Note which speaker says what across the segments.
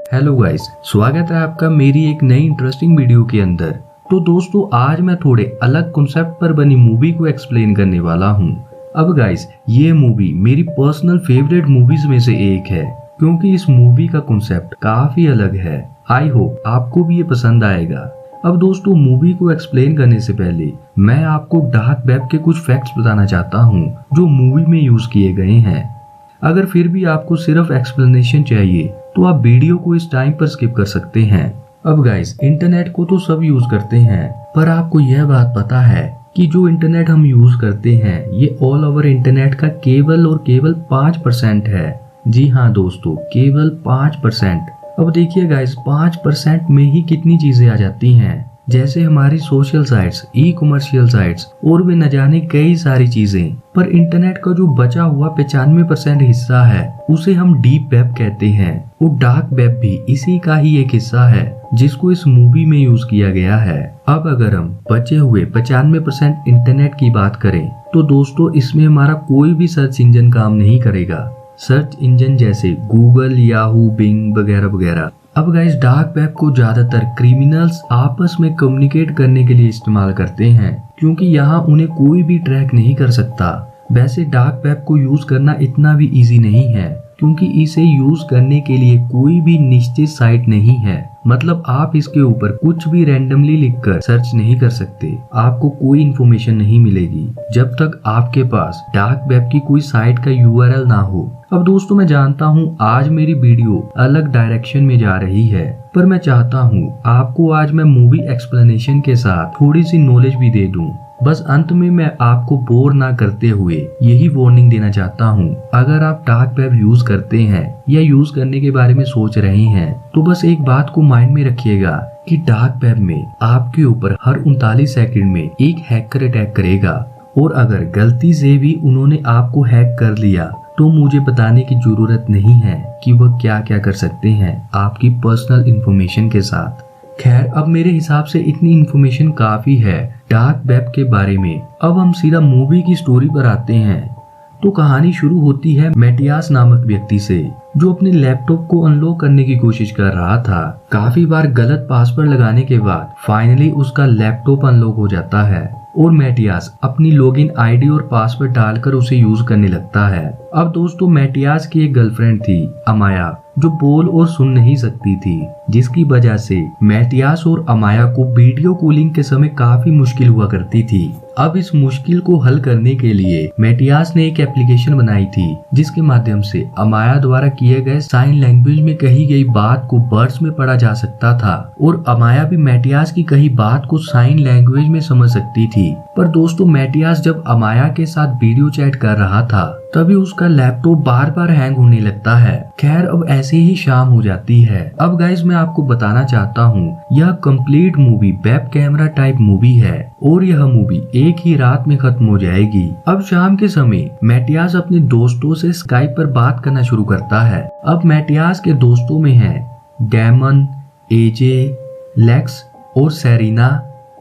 Speaker 1: Hello guys, स्वागत है आपका मेरी एक नई इंटरेस्टिंग वीडियो के अंदर। तो दोस्तों, आज मैं थोड़े अलग कॉन्सेप्ट पर बनी मूवी को एक्सप्लेन करने वाला हूँ। अब गाइस, ये मूवी मेरी पर्सनल फेवरेट मूवीज में से एक है, क्योंकि इस मूवी का कॉन्सेप्ट काफी अलग है। आई होप आपको भी ये पसंद आएगा। अब दोस्तों, मूवी को एक्सप्लेन करने से पहले मैं आपको डार्क वेब के कुछ फैक्ट्स बताना चाहता हूँ जो मूवी में यूज किए गए हैं। अगर फिर भी आपको सिर्फ एक्सप्लेनेशन चाहिए तो आप वीडियो को इस टाइम पर स्किप कर सकते हैं। अब गाइस, इंटरनेट को तो सब यूज करते हैं, पर आपको यह बात पता है कि जो इंटरनेट हम यूज करते हैं ये ऑल ओवर इंटरनेट का केवल और केवल 5% है। जी हाँ दोस्तों, केवल 5%। अब देखिए गाइस, 5% में ही कितनी चीजें आ जाती हैं, जैसे हमारी सोशल साइट्स, ई कमर्शियल साइट्स और भी न जाने कई सारी चीजें। पर इंटरनेट का जो बचा हुआ 95% हिस्सा है उसे हम डीप वेब कहते हैं, और डार्क वेब भी इसी का ही एक हिस्सा है जिसको इस मूवी में यूज किया गया है। अब अगर हम बचे हुए 95% इंटरनेट की बात करें तो दोस्तों, इसमें हमारा कोई भी सर्च इंजन काम नहीं करेगा। सर्च इंजन जैसे गूगल, याहू, बिंग वगैरह वगैरह। अब गाइस, डार्क वेब को ज्यादातर क्रिमिनल्स आपस में कम्युनिकेट करने के लिए इस्तेमाल करते हैं, क्योंकि यहाँ उन्हें कोई भी ट्रैक नहीं कर सकता। वैसे डार्क वेब को यूज करना इतना भी इजी नहीं है, क्योंकि इसे यूज करने के लिए कोई भी निश्चित साइट नहीं है। मतलब आप इसके ऊपर कुछ भी रैंडमली लिखकर सर्च नहीं कर सकते, आपको कोई इन्फॉर्मेशन नहीं मिलेगी जब तक आपके पास डार्क वेब की कोई साइट का यूआरएल ना हो। अब दोस्तों, मैं जानता हूँ आज मेरी वीडियो अलग डायरेक्शन में जा रही है, पर मैं चाहता हूँ आपको आज मैं मूवी एक्सप्लेनेशन के साथ थोड़ी सी नॉलेज भी दे दूँ। बस अंत में मैं आपको बोर ना करते हुए यही वार्निंग देना चाहता हूँ, अगर आप डार्क वेब यूज करते हैं या यूज करने के बारे में सोच रहे हैं तो बस एक बात को माइंड में रखिएगा कि डार्क वेब में आपके ऊपर हर 39 सेकंड में एक हैकर अटैक करेगा, और अगर गलती से भी उन्होंने आपको हैक कर लिया तो मुझे बताने की जरूरत नहीं है कि वह क्या क्या कर सकते हैं आपकी पर्सनल इंफॉर्मेशन के साथ। खैर, अब मेरे हिसाब से इतनी इंफॉर्मेशन काफी है डार्क वेब के बारे में। अब हम सीधा मूवी की स्टोरी पर आते हैं। तो कहानी शुरू होती है मैटियास नामक व्यक्ति से, जो अपने लैपटॉप को अनलॉक करने की कोशिश कर रहा था। काफी बार गलत पासवर्ड लगाने के बाद फाइनली उसका लैपटॉप अनलॉक हो जाता है, और मैटियास अपनी लॉगिन आईडी और पासवर्ड डालकर उसे यूज करने लगता है। अब दोस्तों, मैटियास की एक गर्लफ्रेंड थी, अमाया, जो बोल और सुन नहीं सकती थी, जिसकी वजह से मैटियास और अमाया को वीडियो कॉलिंग के समय काफी मुश्किल हुआ करती थी। अब इस मुश्किल को हल करने के लिए मैटियास ने एक एप्लीकेशन बनाई थी, जिसके माध्यम से अमाया द्वारा किए गए साइन लैंग्वेज में कही गई बात को वर्ड्स में पढ़ा जा सकता था, और अमाया भी मैटियास की कही बात को साइन लैंग्वेज में समझ सकती थी। पर दोस्तों, मैटियास जब अमाया के साथ वीडियो चैट कर रहा था तभी उसका लैपटॉप बार बार हैंग होने लगता है। खैर, अब ऐसे ही शाम हो जाती है। अब गाइस, मैं आपको बताना चाहता हूँ, यह complete movie web camera type movie है, और यह मूवी एक ही रात में खत्म हो जाएगी। अब शाम के समय मैटियास अपने दोस्तों से स्काइप पर बात करना शुरू करता है। अब मैटियास के दोस्तों में है डैमन, एजे, लेक्स और सेरिना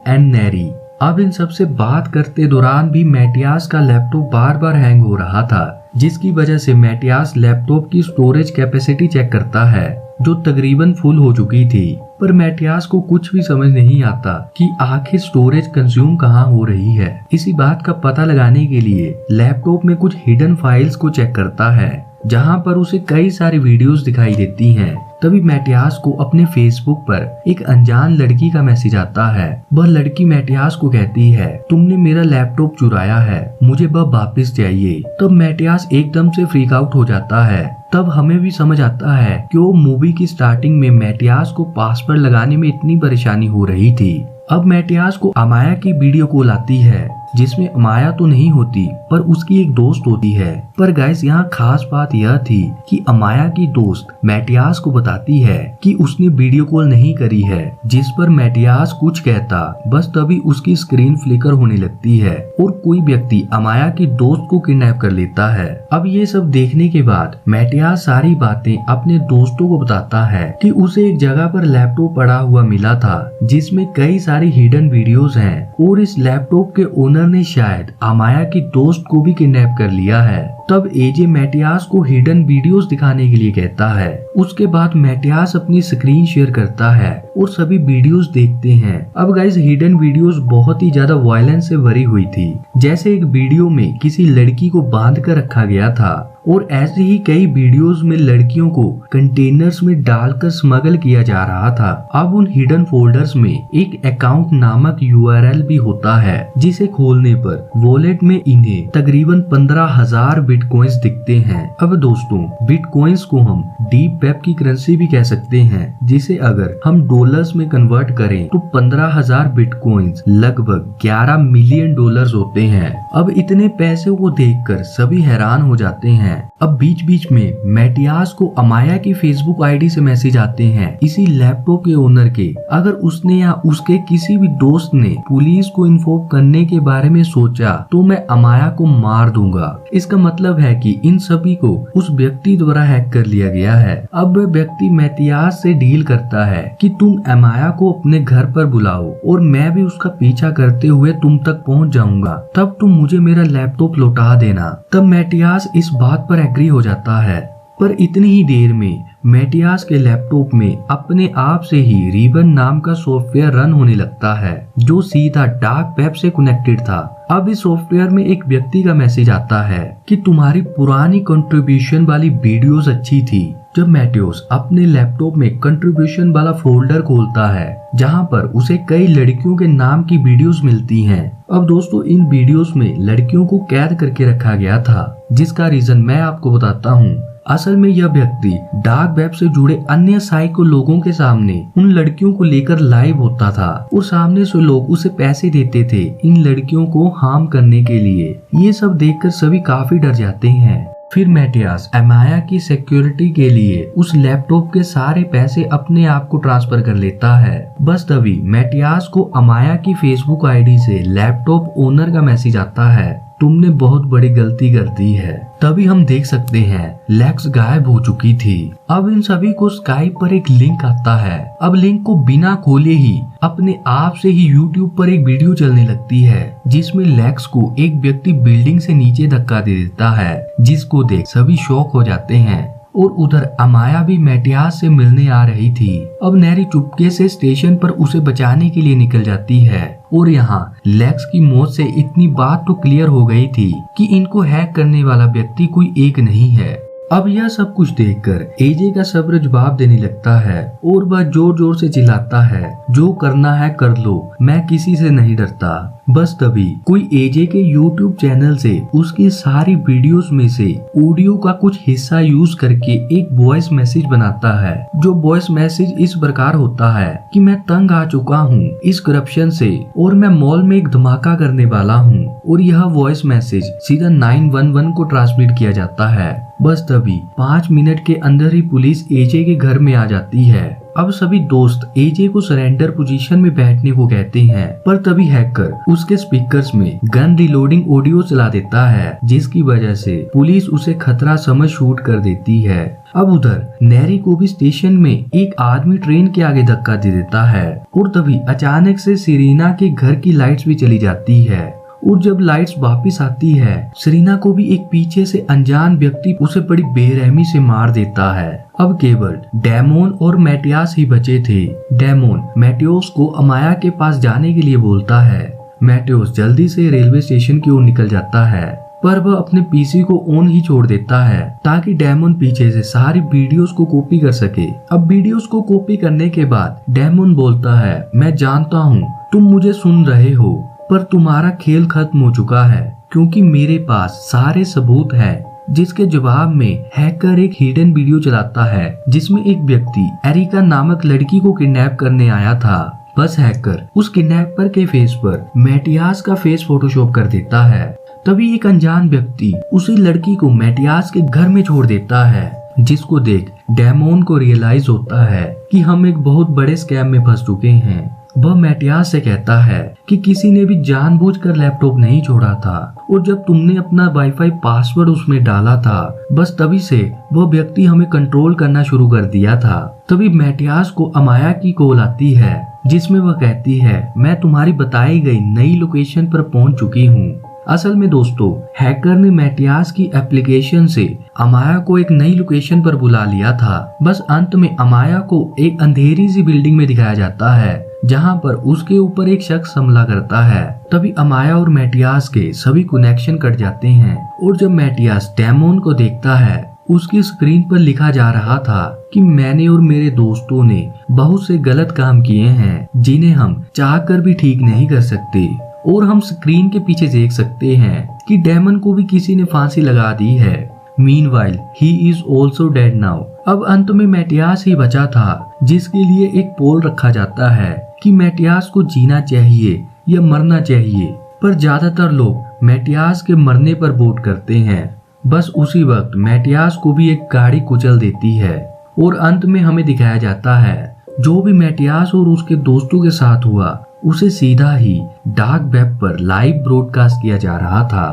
Speaker 1: एंड नेरी। अब इन सब से बात करते दौरान भी मैटियास का लैपटॉप बार बार हैंग हो रहा था, जिसकी वजह से मैटियास लैपटॉप की स्टोरेज कैपेसिटी चेक करता है, जो तकरीबन फुल हो चुकी थी। पर मैटियास को कुछ भी समझ नहीं आता कि आखिर स्टोरेज कंज्यूम कहाँ हो रही है। इसी बात का पता लगाने के लिए लैपटॉप में कुछ हिडन फाइल्स को चेक करता है, जहाँ पर उसे कई सारी वीडियोस दिखाई देती हैं। तभी मैटियास को अपने फेसबुक पर एक अनजान लड़की का मैसेज आता है। वह लड़की मैटियास को कहती है, तुमने मेरा लैपटॉप चुराया है, मुझे वह वापस चाहिए। तब मैटियास एकदम से फ्रीक आउट हो जाता है। तब हमें भी समझ आता है कि वो मूवी की स्टार्टिंग में मैटियास को पासवर्ड लगाने में इतनी परेशानी हो रही थी। अब मैटियास को अमाया की वीडियो कॉल आती है, जिसमें अमाया तो नहीं होती पर उसकी एक दोस्त होती है। पर गाइस, यहाँ खास बात यह थी कि अमाया की दोस्त मैटियास को बताती है कि उसने वीडियो कॉल नहीं करी है, जिस पर मैटियास कुछ कहता, बस तभी उसकी स्क्रीन फ्लिकर होने लगती है और कोई व्यक्ति अमाया की दोस्त को किडनैप कर लेता है। अब ये सब देखने के बाद मैटियास सारी बातें अपने दोस्तों को बताता है कि उसे एक जगह पर लैपटॉप पड़ा हुआ मिला था, जिसमें कई सारी हिडन वीडियोस हैं, और इस लैपटॉप के ओनर ओनर ने शायद अमाया की दोस्त को भी किडनैप कर लिया है। तब एजे मैटियास को हिडन वीडियोस दिखाने के लिए कहता है। उसके बाद मैटियास अपनी स्क्रीन शेयर करता है और सभी वीडियोस देखते हैं। अब गाइस हिडन वीडियोस बहुत ही ज्यादा वायलेंस से भरी हुई थी। जैसे एक वीडियो में किसी लड़की को बांध कर रखा गया था और ऐसे ही कई वीडियोस में लड़कियों को कंटेनर्स में डालकर स्मगल किया जा रहा था। अब उन हिडन फोल्डर्स में एक अकाउंट नामक यूआरएल भी होता है जिसे खोलने पर वॉलेट में इन्हें तकरीबन 15,000 बिटकॉइंस दिखते हैं। अब दोस्तों बिटकॉइंस को हम डीप वेब की करेंसी भी कह सकते हैं, जिसे अगर हम डॉलर्स में कन्वर्ट करें तो 15,000 बिटकॉइंस लगभग 11 मिलियन डॉलर्स होते हैं। अब इतने पैसे को देखकर सभी हैरान हो जाते हैं। अब बीच बीच में मैटियास को अमाया की फेसबुक आईडी से मैसेज आते हैं इसी लैपटॉप के ओनर के। अगर उसने या उसके किसी भी दोस्त ने पुलिस को इन्फॉर्म करने के बारे में सोचा तो मैं अमाया को मार दूंगा। इसका मतलब है कि इन सभी को उस व्यक्ति द्वारा हैक कर लिया गया है। अब वह व्यक्ति मैटियास से डील करता है कि तुम अमाया को अपने घर पर बुलाओ और मैं भी उसका पीछा करते हुए तुम तक पहुंच जाऊंगा, तब तुम मुझे मेरा लैपटॉप लौटा देना। तब मैटियास इस बात पर एग्री हो जाता है। पर इतनी ही देर में मैटियास के लैपटॉप में अपने आप से ही रिबन नाम का सॉफ्टवेयर रन होने लगता है जो सीधा डार्क वेब से कनेक्टेड था। अब इस सॉफ्टवेयर में एक व्यक्ति का मैसेज आता है कि तुम्हारी पुरानी कंट्रीब्यूशन वाली वीडियोस अच्छी थी। जब मैटियास अपने लैपटॉप में कंट्रीब्यूशन वाला फोल्डर खोलता है जहां पर उसे कई लड़कियों के नाम की वीडियोस मिलती हैं। अब दोस्तों इन वीडियोस में लड़कियों को कैद करके रखा गया था, जिसका रीजन मैं आपको बताता हूँ। असल में यह व्यक्ति डार्क वेब से जुड़े अन्य साइको लोगों के सामने उन लड़कियों को लेकर लाइव होता था और सामने से लोग उसे पैसे देते थे इन लड़कियों को हार्म करने के लिए। ये सब देखकर सभी काफी डर जाते हैं। फिर मैटियास अमाया की सिक्योरिटी के लिए उस लैपटॉप के सारे पैसे अपने आप को ट्रांसफर कर लेता है। बस तभी मैटियास को अमाया की फेसबुक आईडी से लैपटॉप ओनर का मैसेज आता है, तुमने बहुत बड़ी गलती कर दी है। तभी हम देख सकते हैं लेक्स गायब हो चुकी थी। अब इन सभी को स्काइप पर एक लिंक आता है। अब लिंक को बिना खोले ही अपने आप से ही यूट्यूब पर एक वीडियो चलने लगती है जिसमें लेक्स को एक व्यक्ति बिल्डिंग से नीचे धक्का दे देता है, जिसको देख सभी शॉक हो जाते हैं। और उधर अमाया भी मैटियास से मिलने आ रही थी। अब नेरी चुपके से स्टेशन पर उसे बचाने के लिए निकल जाती है और यहाँ लेक्स की मौत से इतनी बात तो क्लियर हो गई थी कि इनको हैक करने वाला व्यक्ति कोई एक नहीं है। अब यह सब कुछ देखकर एजे का सब्र जवाब देने लगता है और वह जोर जोर से चिल्लाता है, जो करना है कर लो, मैं किसी से नहीं डरता। बस तभी कोई एजे के यूट्यूब चैनल से उसकी सारी वीडियोस में से ऑडियो का कुछ हिस्सा यूज करके एक वॉइस मैसेज बनाता है। जो वॉइस मैसेज इस प्रकार होता है कि मैं तंग आ चुका हूँ इस करप्शन से और मैं मॉल में एक धमाका करने वाला हूँ। और यह वॉइस मैसेज सीधा 911 को ट्रांसमिट किया जाता है। बस तभी 5 मिनट के अंदर ही पुलिस एजे के घर में आ जाती है। अब सभी दोस्त एजे को सरेंडर पोजीशन में बैठने को कहते हैं, पर तभी हैकर उसके स्पीकर्स में गन रिलोडिंग ऑडियो चला देता है, जिसकी वजह से पुलिस उसे खतरा समझ शूट कर देती है। अब उधर नेरी को भी स्टेशन में एक आदमी ट्रेन के आगे धक्का दे देता है और तभी अचानक से सेरेना के घर की लाइट्स भी चली जाती है। और जब लाइट्स वापस आती है, सेरेना को भी एक पीछे से अनजान व्यक्ति उसे बड़ी बेरहमी से मार देता है। अब केवल डेमोन और मैटियास ही बचे थे। डेमोन मैटियास को अमाया के पास जाने के लिए बोलता है। मैटियास जल्दी से रेलवे स्टेशन की ओर निकल जाता है, पर वह अपने पीसी को ऑन ही छोड़ देता है ताकि डेमोन पीछे से सारी वीडियोस को कॉपी कर सके। अब वीडियोस को कॉपी करने के बाद डेमोन बोलता है, मैं जानता हूँ तुम मुझे सुन रहे हो, पर तुम्हारा खेल खत्म हो चुका है क्योंकि मेरे पास सारे सबूत हैं। जिसके जवाब में हैकर एक हिडन वीडियो चलाता है जिसमें एक व्यक्ति एरिका नामक लड़की को किडनैप करने आया था। बस हैकर उस किडनैपर के फेस पर मैटियास का फेस फोटोशॉप कर देता है। तभी एक अनजान व्यक्ति उसी लड़की को मैटियास के घर में छोड़ देता है, जिसको देख डेमोन को रियलाइज होता है कि हम एक बहुत बड़े स्कैम में फंस चुके हैं। वह मैटियास से कहता है कि किसी ने भी जानबूझकर लैपटॉप नहीं छोड़ा था और जब तुमने अपना वाईफाई पासवर्ड उसमें डाला था बस तभी से वह व्यक्ति हमें कंट्रोल करना शुरू कर दिया था। तभी मैटियास को अमाया की कॉल आती है जिसमें वह कहती है मैं तुम्हारी बताई गई नई लोकेशन पर पहुंच चुकी हूँ। असल में दोस्तों हैकर ने मैटियास की एप्लीकेशन से अमाया को एक नई लोकेशन पर बुला लिया था। बस अंत में अमाया को एक अंधेरी सी बिल्डिंग में दिखाया जाता है जहां पर उसके ऊपर एक शख्स हमला करता है। तभी अमाया और मैटियास के सभी कनेक्शन कट जाते हैं और जब मैटियास डेमोन को देखता है उसकी स्क्रीन पर लिखा जा रहा था कि मैंने और मेरे दोस्तों ने बहुत से गलत काम किए हैं जिन्हें हम चाहकर भी ठीक नहीं कर सकते और हम स्क्रीन के पीछे देख सकते हैं कि डेमन को भी किसी ने फांसी लगा दी है। Meanwhile he is also dead now. अब अंत में मैटियास ही बचा था जिसके लिए एक पोल रखा जाता है कि मैटियास को जीना चाहिए या मरना चाहिए, पर ज्यादातर लोग मैटियास के मरने पर वोट करते हैं। बस उसी वक्त मैटियास को भी एक गाड़ी कुचल देती है और अंत में हमें दिखाया जाता है जो भी मैटियास और उसके दोस्तों के साथ हुआ उसे सीधा ही डार्क वेब पर लाइव ब्रॉडकास्ट किया जा रहा था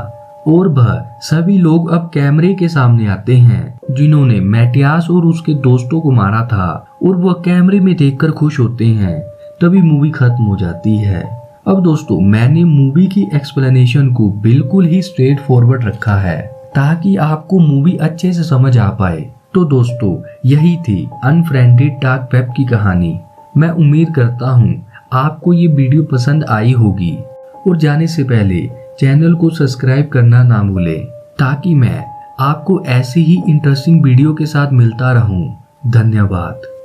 Speaker 1: और वह सभी लोग अब कैमरे के सामने आते हैं जिन्होंने मैटियास और उसके दोस्तों को मारा था और वह कैमरे में देखकर खुश होते हैं। तभी मूवी खत्म हो जाती है। अब दोस्तों मैंने मूवी की एक्सप्लेनेशन को बिल्कुल ही स्ट्रेट फॉरवर्ड रखा है ताकि आपको मूवी अच्छे से समझ आ पाए। तो दोस्तों यही थी अनफ्रेंडेड डार्क वेब की कहानी। मैं उम्मीद करता हूँ आपको ये वीडियो पसंद आई होगी और जाने से पहले चैनल को सब्सक्राइब करना ना भूलें ताकि मैं आपको ऐसी ही इंटरेस्टिंग वीडियो के साथ मिलता रहूं। धन्यवाद।